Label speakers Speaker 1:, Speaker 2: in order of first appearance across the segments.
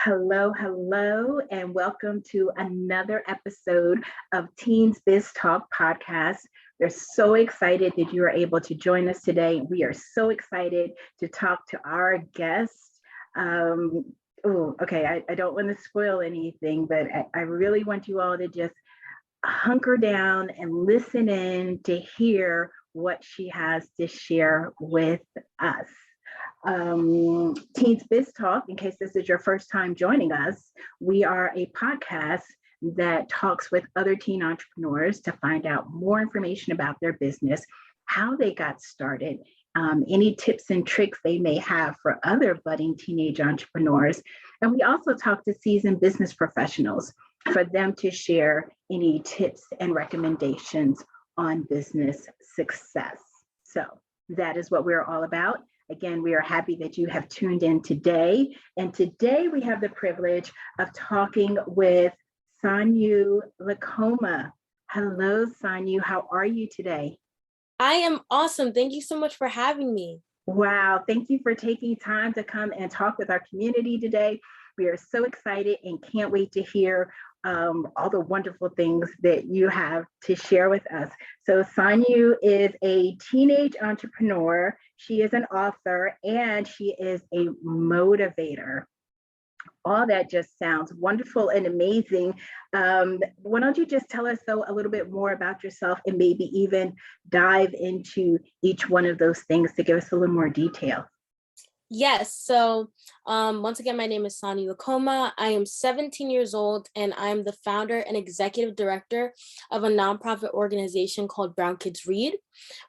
Speaker 1: Hello, hello, and welcome to another episode of Teens Biz Talk podcast. We're so excited that you are able to join us today. We are so excited to talk to our guest. I don't want to spoil anything, but I really want you all to just hunker down and listen in to hear what she has to share with us. Teens Biz Talk, in case this is your first time joining us, we are a podcast that talks with other teen entrepreneurs to find out more information about their business, how they got started, any tips and tricks they may have for other budding teenage entrepreneurs. And we also talk to seasoned business professionals for them to share any tips and recommendations on business success. So that is what we're all about. Again, we are happy that you have tuned in today. And today we have the privilege of talking with Ssanyu Lukoma. Hello, Ssanyu. How are you today?
Speaker 2: I am awesome. Thank you so much for having me.
Speaker 1: Wow. Thank you for taking time to come and talk with our community today. We are so excited and can't wait to hear all the wonderful things that you have to share with us. So Ssanyu is a teenage entrepreneur. She is an author and she is a motivator. All that just sounds wonderful and amazing. Why don't you just tell us though a little bit more about yourself and maybe even dive into each one of those things to give us a little more detail.
Speaker 2: Yes. So once again, my name is Ssanyu Lukoma. I am 17 years old and I'm the founder and executive director of a nonprofit organization called Brown Kids Read,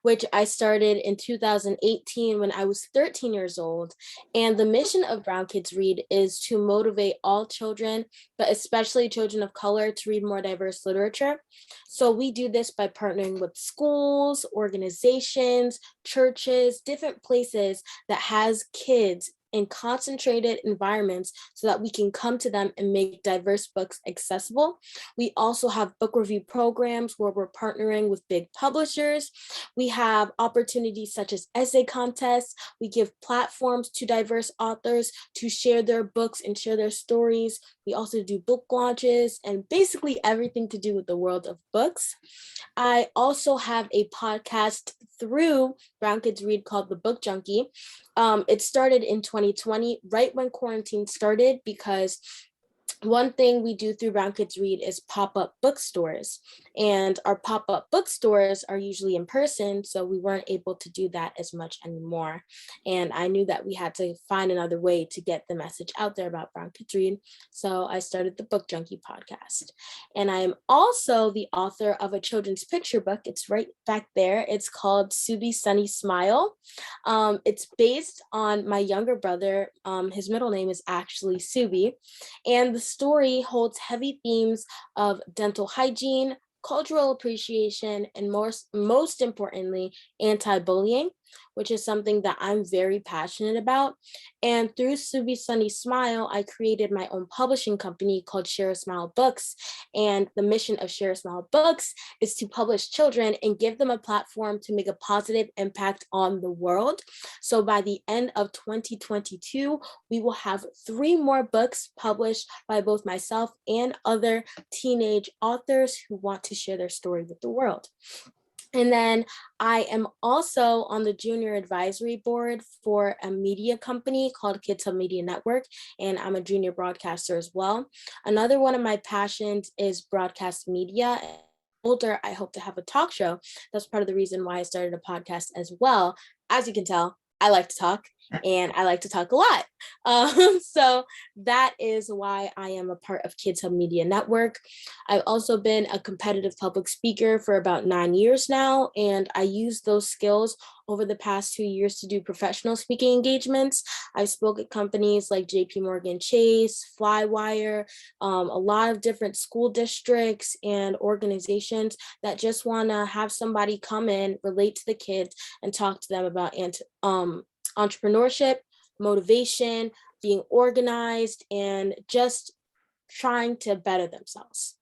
Speaker 2: which I started in 2018 when I was 13 years old. And the mission of Brown Kids Read is to motivate all children, but especially children of color, to read more diverse literature. So we do this by partnering with schools, organizations, churches, different places that has kids in concentrated environments so that we can come to them and make diverse books accessible. We also have book review programs where we're partnering with big publishers. We have opportunities such as essay contests. We give platforms to diverse authors to share their books and share their stories. We also do book launches and basically everything to do with the world of books. I also have a podcast through Brown Kids Read called the Book Junkie. It started in 2020, right when quarantine started, because one thing we do through Brown Kids Read is pop-up bookstores, and our pop-up bookstores are usually in person, so we weren't able to do that as much anymore. And I knew that we had to find another way to get the message out there about Brown Kids Read, so I started the Book Junkie podcast. And I am also the author of a children's picture book. It's right back there. It's called Subi Sunny Smile. It's based on my younger brother. His middle name is actually Subi, and the story holds heavy themes of dental hygiene, cultural appreciation, and most importantly, anti-bullying, which is something that I'm very passionate about. And through Subi Sunny Smile, I created my own publishing company called Share a Smile Books. And the mission of Share a Smile Books is to publish children and give them a platform to make a positive impact on the world. So by the end of 2022, we will have 3 more books published by both myself and other teenage authors who want to share their story with the world. And then I am also on the junior advisory board for a media company called Kids Hub Media Network, and I'm a junior broadcaster as well. Another one of my passions is broadcast media. Older, I hope to have a talk show. That's part of the reason why I started a podcast as well. As you can tell, I like to talk, and I like to talk a lot. So that is why I am a part of Kids Hub Media Network. I've also been a competitive public speaker for about 9 years now, and I use those skills over the past 2 years to do professional speaking engagements. I've spoke at companies like JP Morgan Chase, Flywire, a lot of different school districts and organizations that just want to have somebody come in, relate to the kids, and talk to them about entrepreneurship, motivation, being organized, and just trying to better themselves.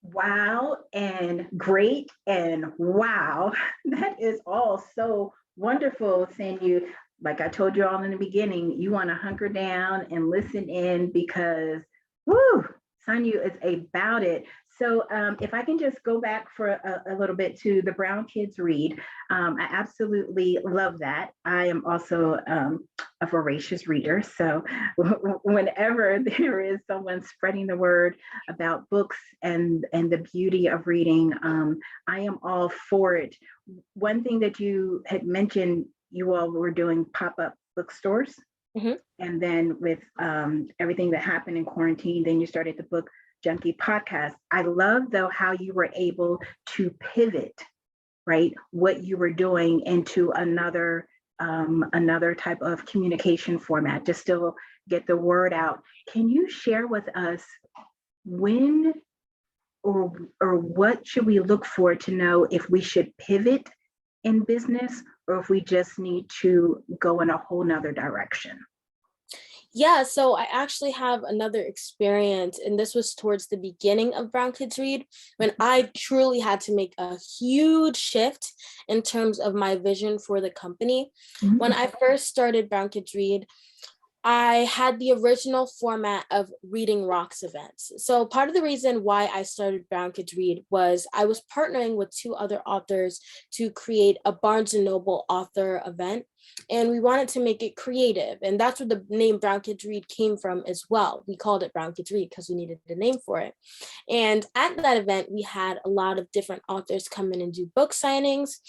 Speaker 1: Wow, and great, and wow. That is all so wonderful, Ssanyu. like I told you all in the beginning, you want to hunker down and listen in because, woo, Ssanyu is about it. So if I can just go back for a little bit to the Brown Kids Read, I absolutely love that. I am also a voracious reader. So whenever there is someone spreading the word about books and the beauty of reading, I am all for it. One thing that you had mentioned, you all were doing pop-up bookstores.
Speaker 2: Mhm.
Speaker 1: And then with everything that happened in quarantine, then you started the Book Junkie podcast. I love though how you were able to pivot, right? What you were doing into another type of communication format to still get the word out. Can you share with us when or what should we look for to know if we should pivot in business or if we just need to go in a whole nother direction?
Speaker 2: Yeah, so I actually have another experience, and this was towards the beginning of Brown Kids Read, when I truly had to make a huge shift in terms of my vision for the company. When I first started Brown Kids Read, I had the original format of Reading Rocks events. So part of the reason why I started Brown Kids Read was I was partnering with two other authors to create a Barnes and Noble author event. And we wanted to make it creative. And that's where the name Brown Kids Read came from as well. We called it Brown Kids Read because we needed a name for it. And at that event, we had a lot of different authors come in and do book signings.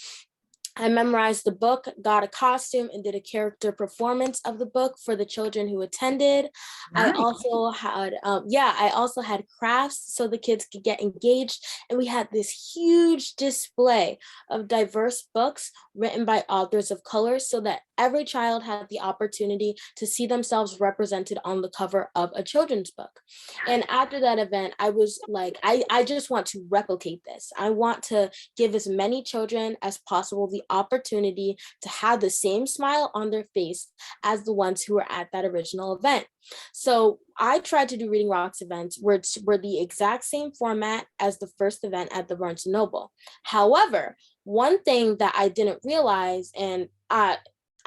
Speaker 2: I memorized the book, got a costume, and did a character performance of the book for the children who attended.
Speaker 1: Nice.
Speaker 2: I also had crafts so the kids could get engaged. And we had this huge display of diverse books written by authors of color so that every child had the opportunity to see themselves represented on the cover of a children's book. And after that event, I was like, I just want to replicate this. I want to give as many children as possible the opportunity to have the same smile on their face as the ones who were at that original event. So I tried to do Reading Rocks events where were the exact same format as the first event at the Barnes & Noble. However, one thing that I didn't realize, and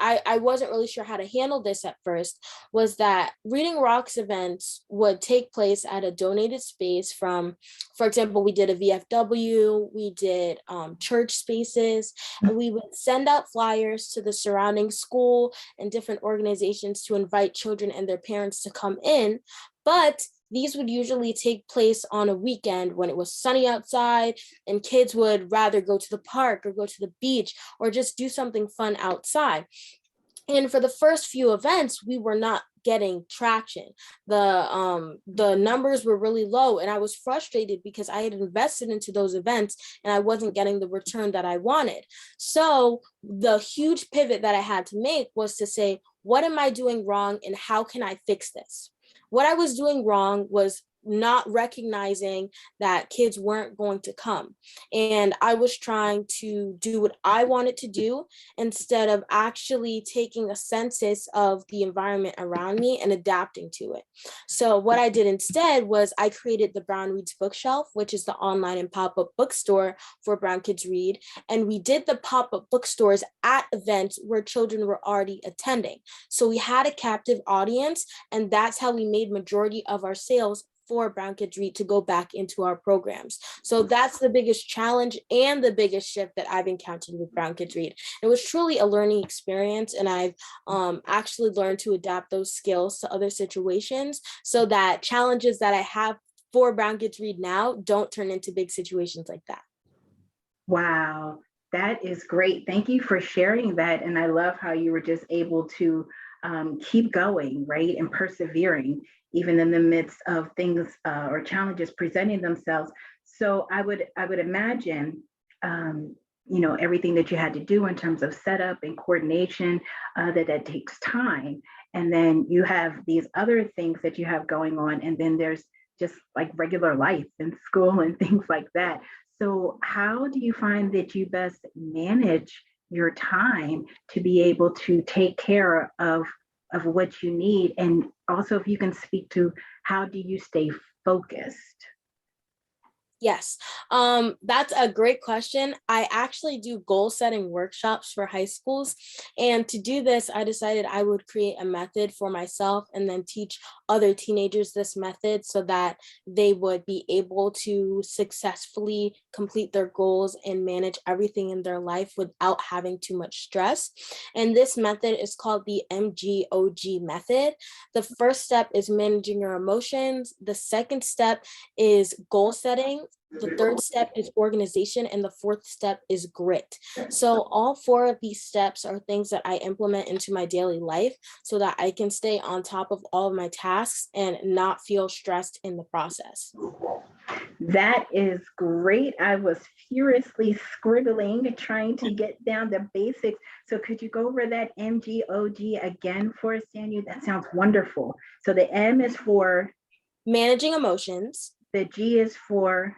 Speaker 2: I wasn't really sure how to handle this at first, was that Reading Rocks events would take place at a donated space from, for example, we did a VFW, we did church spaces, and we would send out flyers to the surrounding school and different organizations to invite children and their parents to come in. But these would usually take place on a weekend when it was sunny outside and kids would rather go to the park or go to the beach or just do something fun outside. And for the first few events, we were not getting traction. The numbers were really low, and I was frustrated because I had invested into those events and I wasn't getting the return that I wanted. So the huge pivot that I had to make was to say, what am I doing wrong and how can I fix this? What I was doing wrong was not recognizing that kids weren't going to come. And I was trying to do what I wanted to do instead of actually taking a census of the environment around me and adapting to it. So what I did instead was I created the Brown Reads Bookshelf, which is the online and pop-up bookstore for Brown Kids Read. And we did the pop-up bookstores at events where children were already attending. So we had a captive audience, and that's how we made majority of our sales for Brown Kids Read to go back into our programs. So that's the biggest challenge and the biggest shift that I've encountered with Brown Kids Read. It was truly a learning experience, and I've actually learned to adapt those skills to other situations so that challenges that I have for Brown Kids Read now don't turn into big situations like that.
Speaker 1: Wow, that is great. Thank you for sharing that. And I love how you were just able to keep going, right? And persevering, even in the midst of things or challenges presenting themselves. So I would imagine, everything that you had to do in terms of setup and coordination, that takes time. And then you have these other things that you have going on. And then there's just like regular life and school and things like that. So how do you find that you best manage your time to be able to take care of what you need? And also if you can speak to how do you stay focused?
Speaker 2: Yes, that's a great question. I actually do goal setting workshops for high schools. And to do this, I decided I would create a method for myself and then teach other teenagers this method so that they would be able to successfully complete their goals and manage everything in their life without having too much stress. And this method is called the MGOG method. The first step is managing your emotions. The second step is goal setting. The third step is organization, and the fourth step is grit. So all four of these steps are things that I implement into my daily life so that I can stay on top of all of my tasks and not feel stressed in the process.
Speaker 1: That is great. I was furiously scribbling, trying to get down the basics. So could you go over that MGOG again for us, Ssanyu? That sounds wonderful. So the M is for
Speaker 2: Managing emotions,
Speaker 1: the G is for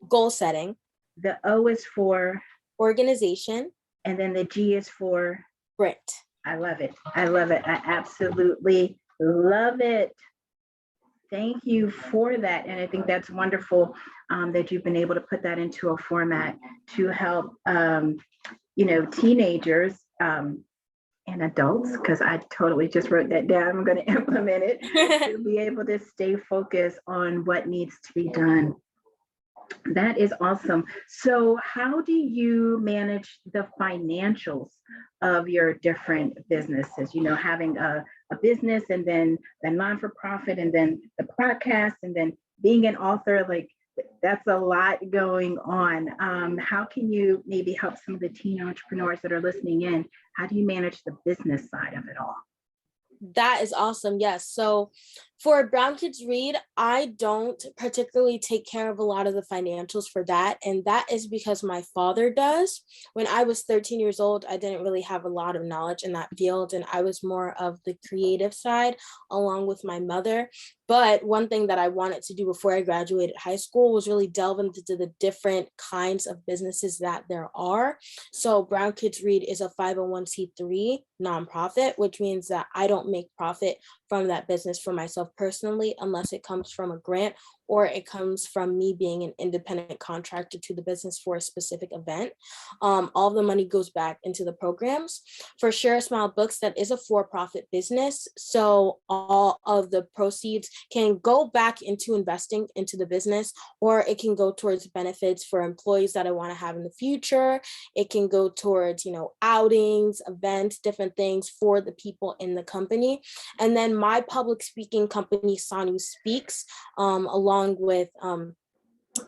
Speaker 2: goal setting,
Speaker 1: the O is for,
Speaker 2: organization,
Speaker 1: and then the G is for,
Speaker 2: grit.
Speaker 1: I love it. I love it. I absolutely love it. Thank you for that. And I think that's wonderful that you've been able to put that into a format to help, teenagers and adults, because I totally just wrote that down. I'm going to implement it to be able to stay focused on what needs to be done. That is awesome. So how do you manage the financials of your different businesses? Having a business and then the non-for-profit and then the podcast and then being an author, like that's a lot going on. How can you maybe help some of the teen entrepreneurs that are listening in? How do you manage the business side of it all?
Speaker 2: That is awesome. Yes. So for Brown Kids Read, I don't particularly take care of a lot of the financials for that. And that is because my father does. When I was 13 years old, I didn't really have a lot of knowledge in that field. And I was more of the creative side along with my mother. But one thing that I wanted to do before I graduated high school was really delve into the different kinds of businesses that there are. So Brown Kids Read is a 501c3 nonprofit, which means that I don't make profit from that business for myself personally, unless it comes from a grant or it comes from me being an independent contractor to the business for a specific event. All the money goes back into the programs. For Share a Smile Books, that is a for-profit business. So all of the proceeds can go back into investing into the business, or it can go towards benefits for employees that I want to have in the future. It can go towards, outings, events, different things for the people in the company. And then my public speaking company, Ssanyu Speaks, along with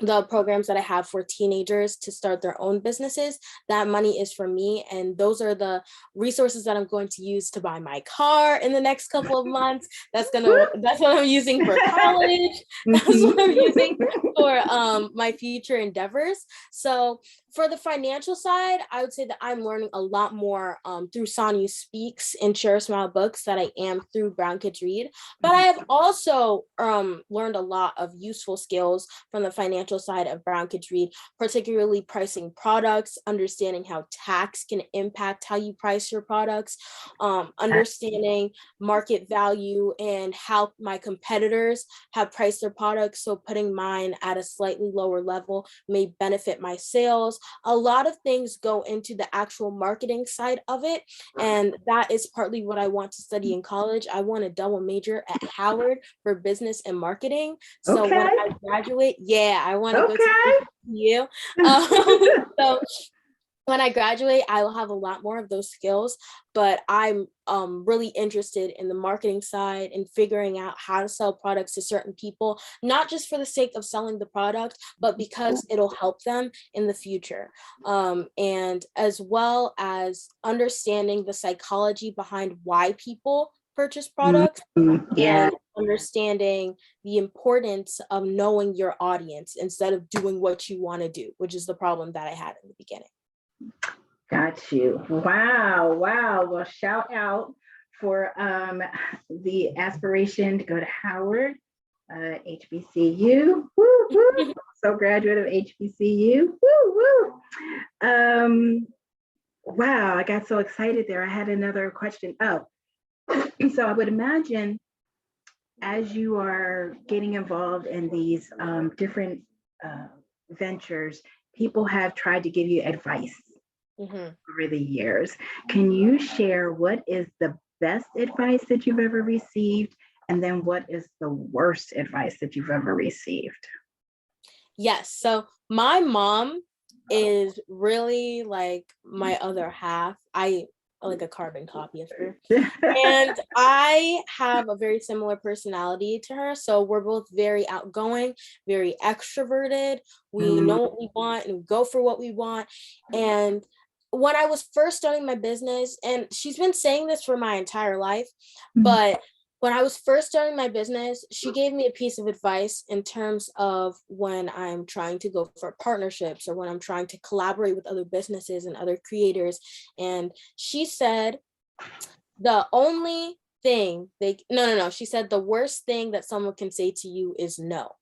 Speaker 2: the programs that I have for teenagers to start their own businesses, that money is for me. And those are the resources that I'm going to use to buy my car in the next couple of months. That's what I'm using for college. That's what I'm using for my future endeavors. So for the financial side, I would say that I'm learning a lot more through Ssanyu Speaks and Share a Smile Books that I am through Brown Kids Read. But I have also learned a lot of useful skills from the financial side of Brown Kids Read, particularly pricing products, understanding how tax can impact how you price your products, understanding market value and how my competitors have priced their products. So putting mine at a slightly lower level may benefit my sales. A lot of things go into the actual marketing side of it. And that is partly what I want to study in college. I want a double major at Howard for business and marketing. So when I graduate, I want to go to you. So when I graduate, I will have a lot more of those skills, but I'm really interested in the marketing side and figuring out how to sell products to certain people, not just for the sake of selling the product, but because it'll help them in the future. And as well as understanding the psychology behind why people purchase products and understanding the importance of knowing your audience instead of doing what you want to do, which is the problem that I had in the beginning.
Speaker 1: Got you. Wow. Well, shout out for the aspiration to go to Howard, HBCU. Woo, woo. So graduate of HBCU. Woo, woo. Wow, I got so excited there. I had another question. Oh, so I would imagine as you are getting involved in these different ventures, people have tried to give you advice
Speaker 2: Mm-hmm.
Speaker 1: over the years. Can you share what is the best advice that you've ever received? And then what is the worst advice that you've ever received?
Speaker 2: Yes. So my mom is really like my other half. I like a carbon copy of her. And I have a very similar personality to her. So we're both very outgoing, very extroverted. We know what we want and we go for what we want. And when I was first starting my business, and she's been saying this for my entire life, but when I was first starting my business, she gave me a piece of advice in terms of when I'm trying to go for partnerships or when I'm trying to collaborate with other businesses and other creators. And she said, the only thing no, she said the worst thing that someone can say to you is no,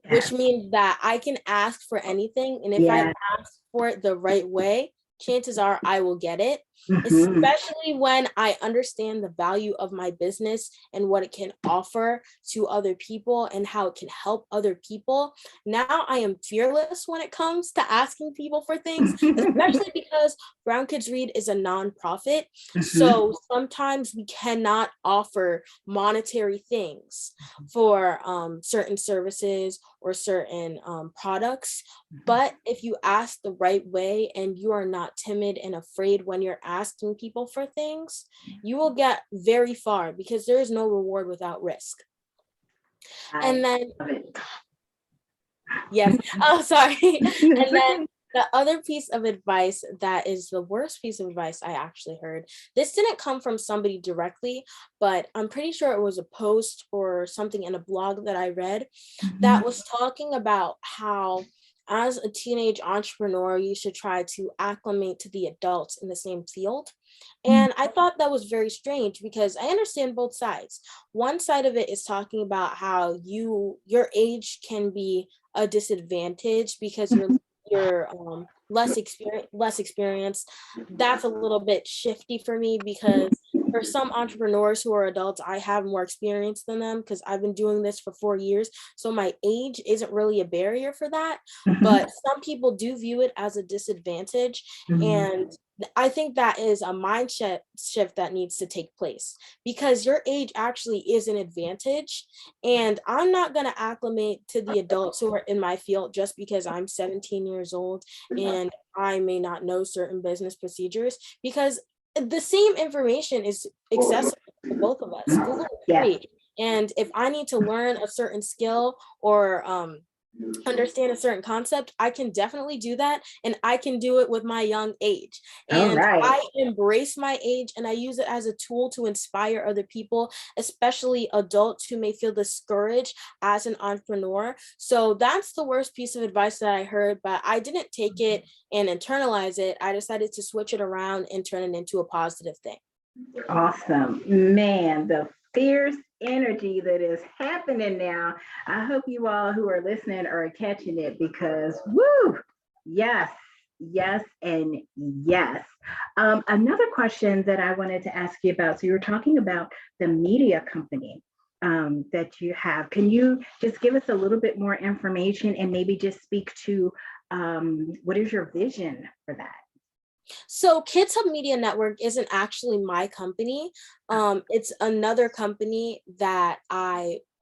Speaker 2: which means that I can ask for anything. And if I ask for it the right way, chances are I will get it, especially when I understand the value of my business and what it can offer to other people and how it can help other people. Now I am fearless when it comes to asking people for things, especially because Brown Kids Read is a nonprofit. So sometimes we cannot offer monetary things for certain services or certain products. But if you ask the right way and you are not timid and afraid when you're asking people for things, you will get very far because there is no reward without risk. And then, yes, oh, sorry. And then the other piece of advice that is the worst piece of advice I actually heard, this didn't come from somebody directly, but I'm pretty sure it was a post or something in a blog that I read that was talking about how as a teenage entrepreneur, you should try to acclimate to the adults in the same field. And I thought that was very strange because I understand both sides. One side of it is talking about how your age can be a disadvantage because you're less experienced. That's a little bit shifty for me because for some entrepreneurs who are adults, I have more experience than them because I've been doing this for 4 years. So my age isn't really a barrier for that. But some people do view it as a disadvantage. And I think that is a mindset shift that needs to take place because your age actually is an advantage. And I'm not going to acclimate to the adults who are in my field just because I'm 17 years old and I may not know certain business procedures, because the same information is accessible to both of us. Google is free. And if I need to learn a certain skill or understand a certain concept, I can definitely do that. And I can do it with my young age. And I embrace my age and I use it as a tool to inspire other people, especially adults who may feel discouraged as an entrepreneur. So that's the worst piece of advice that I heard, but I didn't take it and internalize it. I decided to switch it around and turn it into a positive thing.
Speaker 1: Awesome. Man, the fierce energy that is happening now. I hope you all who are listening are catching it because, woo, yes, yes, and yes. Another question that I wanted to ask you about. So you were talking about the media company that you have. Can you just give us a little bit more information and maybe just speak to what is your vision for that?
Speaker 2: So Kids Hub Media Network isn't actually my company. It's another company that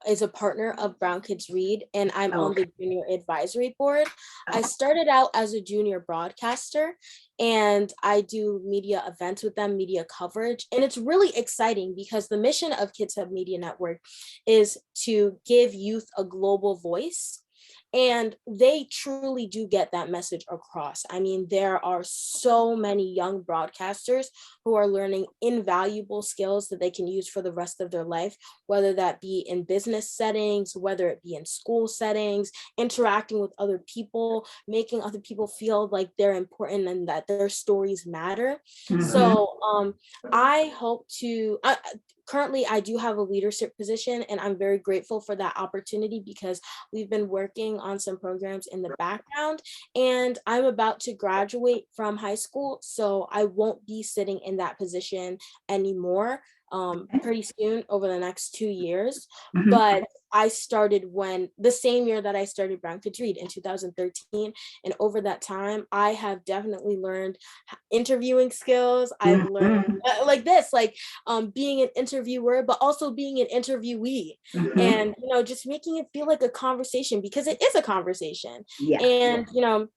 Speaker 2: is a partner of Brown Kids Read, and I'm on the junior advisory board. I started out as a junior broadcaster, and I do media events with them, media coverage. And it's really exciting because the mission of Kids Hub Media Network is to give youth a global voice. And they truly do get that message across. I mean, there are so many young broadcasters who are learning invaluable skills that they can use for the rest of their life, whether that be in business settings, whether it be in school settings, interacting with other people, making other people feel like they're important and that their stories matter. So I hope to, currently I do have a leadership position, and I'm very grateful for that opportunity because we've been working on some programs in the background, and I'm about to graduate from high school, so I won't be sitting in that position anymore. pretty soon over the next 2 years.
Speaker 1: Mhm.
Speaker 2: But I started when the same year that I started Brown Kids Read in 2013. And over that time, I have definitely learned interviewing skills. I've learned like this, like being an interviewer, but also being an interviewee.
Speaker 1: Mhm.
Speaker 2: And, just making it feel like a conversation, because it is a conversation.
Speaker 1: Yeah.
Speaker 2: And,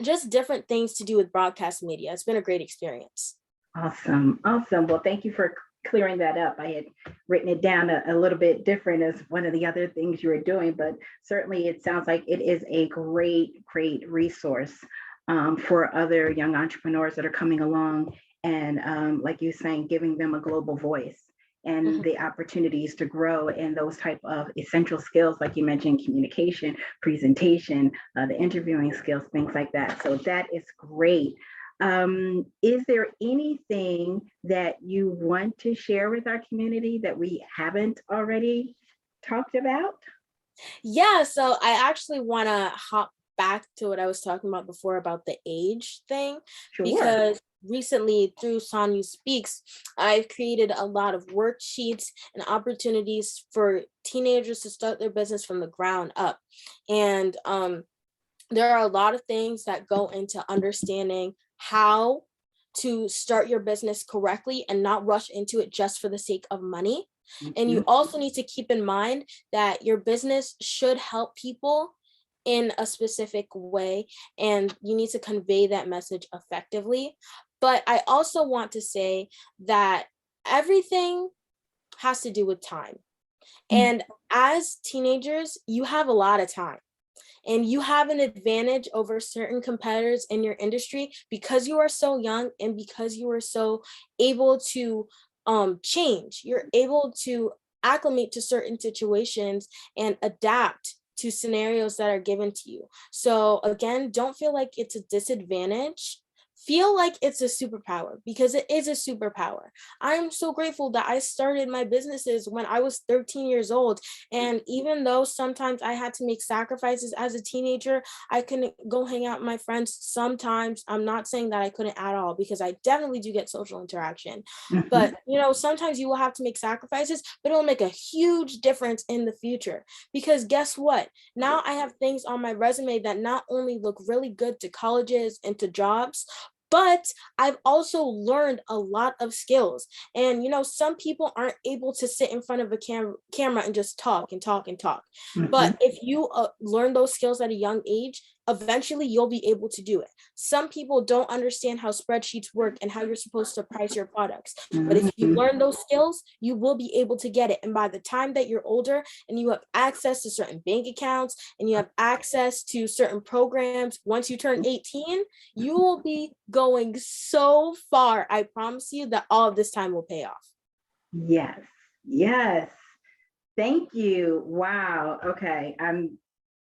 Speaker 2: just different things to do with broadcast media. It's been a great experience.
Speaker 1: Awesome. Awesome. Well, thank you for clearing that up. I had written it down a little bit different as one of the other things you were doing, but certainly it sounds like it is a great resource for other young entrepreneurs that are coming along and, like you saying, giving them a global voice and the opportunities to grow in those type of essential skills, like you mentioned, communication, presentation, the interviewing skills, things like that. So that is great. Is there anything that you want to share with our community that we haven't already talked about?
Speaker 2: Yeah, so I actually want to hop back to what I was talking about before about the age thing,
Speaker 1: Sure.
Speaker 2: because recently through Ssanyu Speaks, I've created a lot of worksheets and opportunities for teenagers to start their business from the ground up. And there are a lot of things that go into understanding how to start your business correctly and not rush into it just for the sake of money. And you also need to keep in mind that your business should help people in a specific way, and you need to convey that message effectively. But I also want to say that everything has to do with time. And as teenagers, you have a lot of time. And you have an advantage over certain competitors in your industry because you are so young and because you are so able to change. You're able to acclimate to certain situations and adapt to scenarios that are given to you. So again, don't feel like it's a disadvantage. Feel like it's a superpower, because it is a superpower. I am so grateful that I started my businesses when I was 13 years old. And even though sometimes I had to make sacrifices as a teenager, I couldn't go hang out with my friends sometimes. I'm not saying that I couldn't at all, because I definitely do get social interaction. But, sometimes you will have to make sacrifices, but it'll make a huge difference in the future. Because guess what? Now I have things on my resume that not only look really good to colleges and to jobs, but I've also learned a lot of skills. And, some people aren't able to sit in front of a camera and just talk and talk and talk. But if you learn those skills at a young age, eventually you'll be able to do it. Some people don't understand how spreadsheets work and how you're supposed to price your products. But if you learn those skills, you will be able to get it. And by the time that you're older and you have access to certain bank accounts and you have access to certain programs, once you turn 18, you will be going so far. I promise you that all of this time will pay off.
Speaker 1: Yes. Yes. Thank you. Wow. Okay.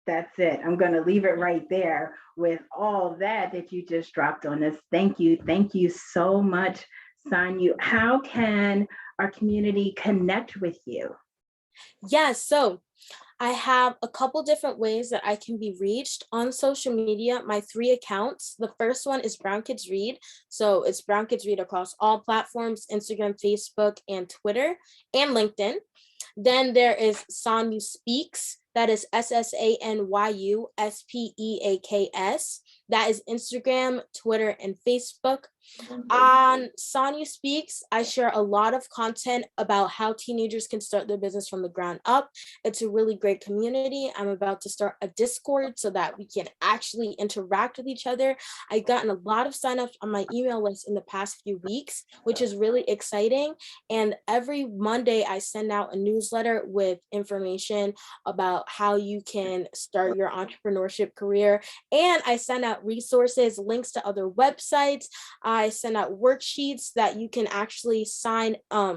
Speaker 1: That's it. I'm going to leave it right there with all that you just dropped on us. Thank you. Thank you so much, Ssanyu. How can our community connect with you?
Speaker 2: Yes. So I have a couple different ways that I can be reached on social media. My 3 accounts. The first one is Brown Kids Read. So it's Brown Kids Read across all platforms: Instagram, Facebook, and Twitter, and LinkedIn. Then there is Ssanyu Speaks. That is SSANYUSPEAKS. That is Instagram, Twitter, and Facebook. On Ssanyu Speaks, I share a lot of content about how teenagers can start their business from the ground up. It's a really great community. I'm about to start a Discord so that we can actually interact with each other. I've gotten a lot of signups on my email list in the past few weeks, which is really exciting. And every Monday, I send out a newsletter with information about how you can start your entrepreneurship career. And I send out resources, links to other websites. I send out worksheets that you can actually sign,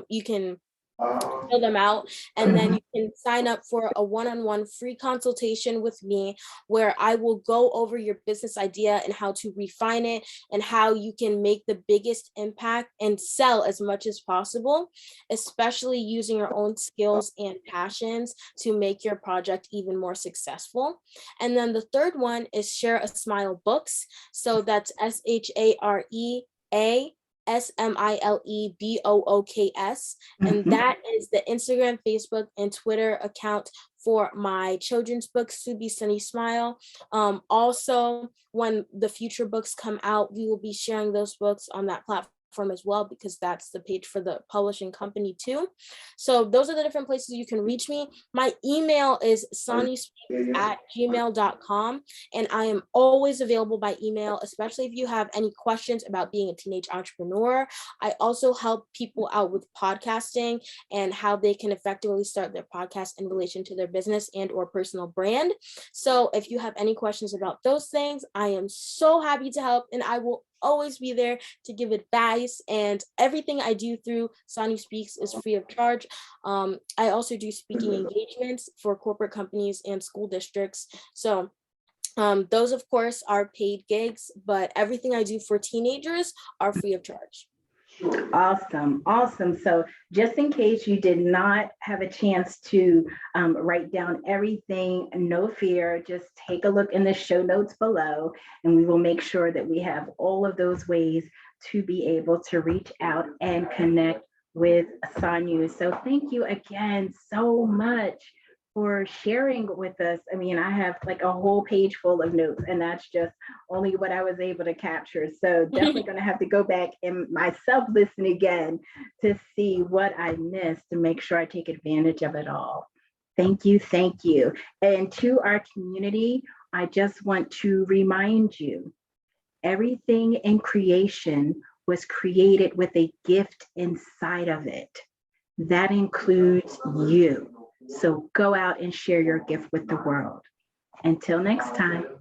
Speaker 2: you can fill them out, and then you can sign up for a one-on-one free consultation with me, where I will go over your business idea and how to refine it and how you can make the biggest impact and sell as much as possible, especially using your own skills and passions to make your project even more successful. And then the third one is Share a Smile Books. So that's SHAREA Smilebooks. And that is the Instagram, Facebook, and Twitter account for my children's book, Subi Sunny Smile. Also, when the future books come out, we will be sharing those books on that platform as well, because that's the page for the publishing company too. So those are the different places you can reach me. My email is sanyuspeaks@gmail.com, and I am always available by email, especially if you have any questions about being a teenage entrepreneur. I also help people out with podcasting and how they can effectively start their podcast in relation to their business and or personal brand. So if you have any questions about those things, I am so happy to help, and I will always be there to give advice. And everything I do through Ssanyu Speaks is free of charge. I also do speaking engagements for corporate companies and school districts. So those, of course, are paid gigs, but everything I do for teenagers are free of charge.
Speaker 1: Awesome. Awesome. So just in case you did not have a chance to write down everything, no fear, just take a look in the show notes below, and we will make sure that we have all of those ways to be able to reach out and connect with Ssanyu. So thank you again so much for sharing with us. I mean, I have like a whole page full of notes, and that's just only what I was able to capture. So definitely going to have to go back and myself listen again to see what I missed to make sure I take advantage of it all. Thank you. Thank you. And to our community, I just want to remind you, everything in creation was created with a gift inside of it. That includes you. So go out and share your gift with the world. Until next time.